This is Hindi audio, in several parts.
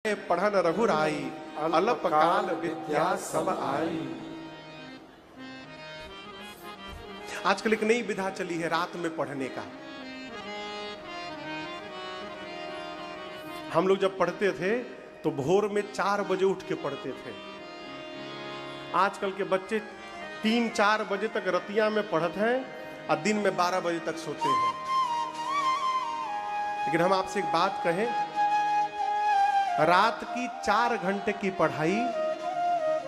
पढ़न रघुराई, अल्प काल विद्या सब आई। आजकल एक नई विधा चली है रात में पढ़ने का। हम लोग जब पढ़ते थे तो भोर में 4 बजे उठ के पढ़ते थे। आजकल के बच्चे 3-4 बजे तक रतिया में पढ़ते हैं और दिन में 12 बजे तक सोते हैं। लेकिन हम आपसे एक बात कहें, रात की 4 घंटे की पढ़ाई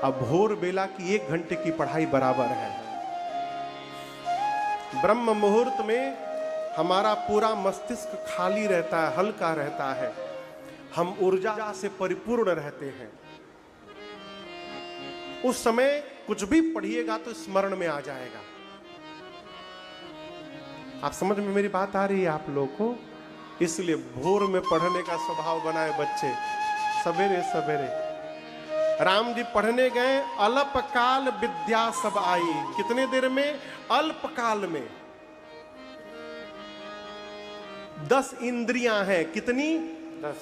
और भोर बेला की 1 घंटे की पढ़ाई बराबर है। ब्रह्म मुहूर्त में हमारा पूरा मस्तिष्क खाली रहता है, हल्का रहता है, हम ऊर्जा से परिपूर्ण रहते हैं। उस समय कुछ भी पढ़िएगा तो स्मरण में आ जाएगा। आप समझ में मेरी बात आ रही है आप लोगों को? इसलिए भोर में पढ़ने का स्वभाव बनाए बच्चे, सवेरे सवेरे। राम जी पढ़ने गए, अल्प काल विद्या सब आई। कितने देर में? अल्प काल में। 10 इंद्रियां हैं। कितनी? 10।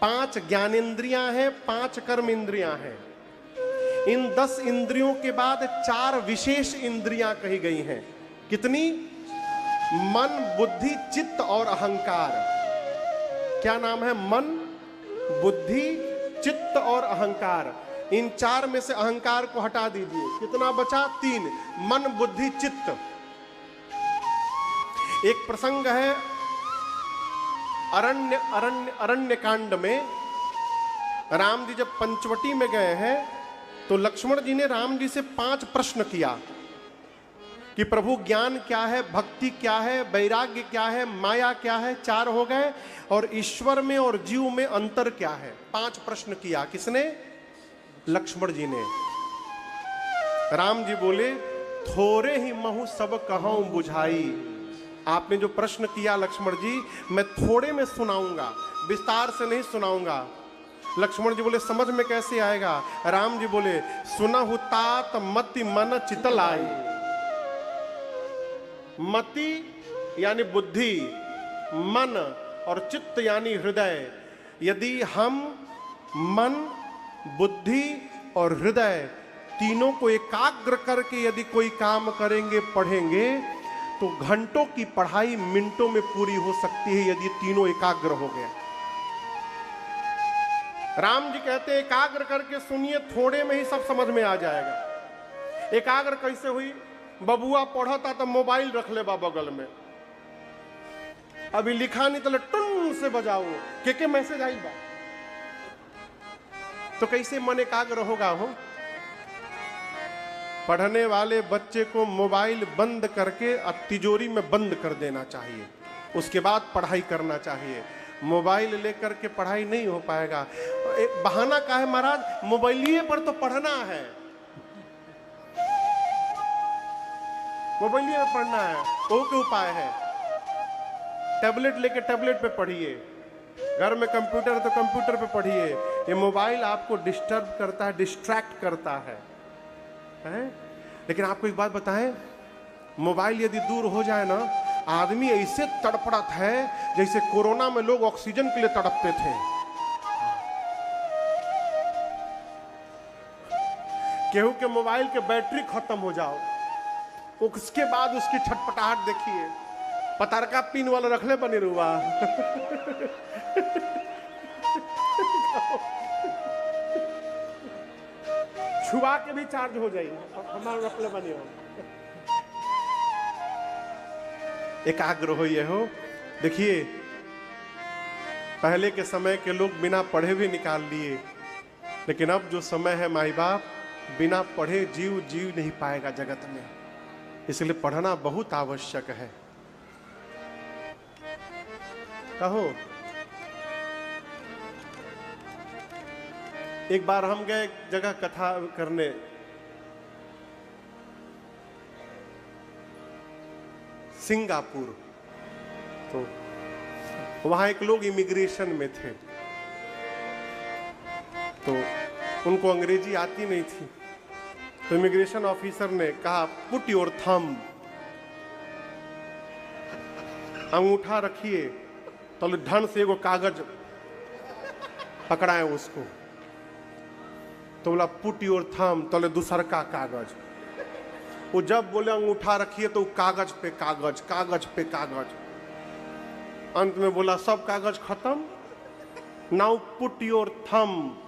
5 ज्ञानेंद्रियां हैं, 5 कर्म इंद्रियां हैं। इन 10 इंद्रियों के बाद 4 विशेष इंद्रियां कही गई हैं। कितनी? मन, बुद्धि, चित्त और अहंकार। क्या नाम है? मन, बुद्धि, चित्त और अहंकार। इन 4 में से अहंकार को हटा दीजिए। कितना बचा? 3। मन, बुद्धि, चित्त। एक प्रसंग है अरण्य कांड में। राम जी जब पंचवटी में गए हैं तो लक्ष्मण जी ने राम जी से 5 प्रश्न किया कि प्रभु ज्ञान क्या है, भक्ति क्या है, वैराग्य क्या है, माया क्या है। 4 हो गए। और ईश्वर में और जीव में अंतर क्या है? 5 प्रश्न किया। किसने? लक्ष्मण जी ने। राम जी बोले, थोड़े ही महु सब कहूं बुझाई। आपने जो प्रश्न किया लक्ष्मण जी, मैं थोड़े में सुनाऊंगा, विस्तार से नहीं सुनाऊंगा। लक्ष्मण जी बोले, समझ में कैसे आएगा? राम जी बोले, सुनहु तात मति मन चितलाई। मति यानी बुद्धि, मन और चित्त यानी हृदय। यदि हम मन, बुद्धि और हृदय तीनों को एकाग्र करके यदि कोई काम करेंगे, पढ़ेंगे, तो घंटों की पढ़ाई मिनटों में पूरी हो सकती है यदि तीनों एकाग्र हो गया। राम जी कहते हैं एकाग्र करके सुनिए, थोड़े में ही सब समझ में आ जाएगा। एकाग्र कैसे हुई? बबुआ पढ़ा था तो मोबाइल रख ले बा बगल में, अभी लिखा नहीं तो टुन से बजाओ के मैसेज आई बा, तो कैसे मन एकाग्र होगा? हो पढ़ने वाले बच्चे को मोबाइल बंद करके तिजोरी में बंद कर देना चाहिए, उसके बाद पढ़ाई करना चाहिए। मोबाइल लेकर के पढ़ाई नहीं हो पाएगा। एक बहाना का है महाराज, मोबाइलिए पर तो पढ़ना है, मोबाइलिए में पढ़ना है, वो क्या उपाय है? टैबलेट लेके टैबलेट पे पढ़िए, घर में कंप्यूटर तो कंप्यूटर पे पढ़िए। ये मोबाइल आपको डिस्टर्ब करता है, डिस्ट्रैक्ट करता है। लेकिन आपको एक बात बताएं, मोबाइल यदि दूर हो जाए ना, आदमी ऐसे तड़पड़त है जैसे कोरोना में लोग ऑक्सीजन के लिए तड़पते थे। केहू के मोबाइल के बैटरी खत्म हो जाओ, उसके बाद उसकी छटपटाहट देखिए। पतारका पिन वाला रख ले बने रुआ छुआ के भी चार्ज हो जाएगी, हमारा रख ले बने हो। एकाग्र होइए हो। देखिए पहले के समय के लोग बिना पढ़े भी निकाल लिए, लेकिन अब जो समय है माई बाप, बिना पढ़े जीव नहीं पाएगा जगत में। इसलिए पढ़ना बहुत आवश्यक है। कहो, एक बार हम गए एक जगह कथा करने, सिंगापुर। तो वहां एक लोग इमिग्रेशन में थे, तो उनको अंग्रेजी आती नहीं थी। तो इमिग्रेशन ऑफिसर ने कहा, पुट योर थंब, अंगूठा रखिए। तो ढंग से एगो कागज पकड़ाए उसको। तो बोला पुट योर थंब, तो बोले दूसर का कागज। वो जब बोले अंगूठा रखिए तो कागज पे कागज, कागज पे कागज। अंत में बोला सब कागज खत्म, नाउ पुट योर थंब।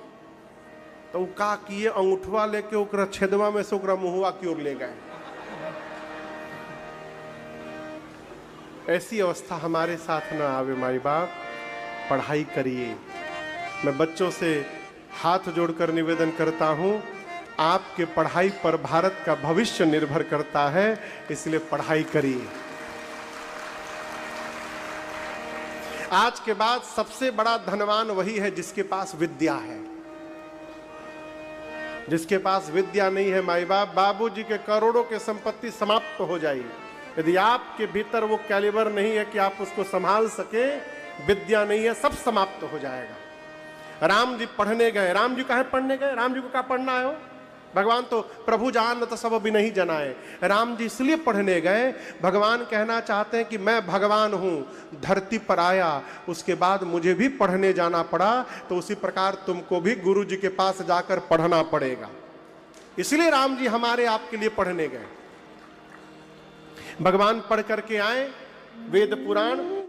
तो वो का किए, अंगूठवा लेके ओकरा छेदवा में से ओकरा मुहवा की ओर ले गए। ऐसी अवस्था हमारे साथ ना आवे माई बाप, पढ़ाई करिए। मैं बच्चों से हाथ जोड़कर निवेदन करता हूं, आपके पढ़ाई पर भारत का भविष्य निर्भर करता है, इसलिए पढ़ाई करिए। आज के बाद सबसे बड़ा धनवान वही है जिसके पास विद्या है। जिसके पास विद्या नहीं है माई बाप, बाबूजी के करोड़ों के संपत्ति समाप्त हो जाएगी। यदि आपके भीतर वो कैलिबर नहीं है कि आप उसको संभाल सके, विद्या नहीं है, सब समाप्त हो जाएगा। राम जी पढ़ने गए। राम जी कहाँ पढ़ने गए? राम जी को कहाँ पढ़ना है? हो भगवान तो प्रभु जान तो सब अभी नहीं जनाए। राम जी इसलिए पढ़ने गए, भगवान कहना चाहते हैं कि मैं भगवान हूं, धरती पर आया, उसके बाद मुझे भी पढ़ने जाना पड़ा, तो उसी प्रकार तुमको भी गुरु जी के पास जाकर पढ़ना पड़ेगा। इसलिए राम जी हमारे आपके लिए पढ़ने गए। भगवान पढ़ करके आए वेद पुराण,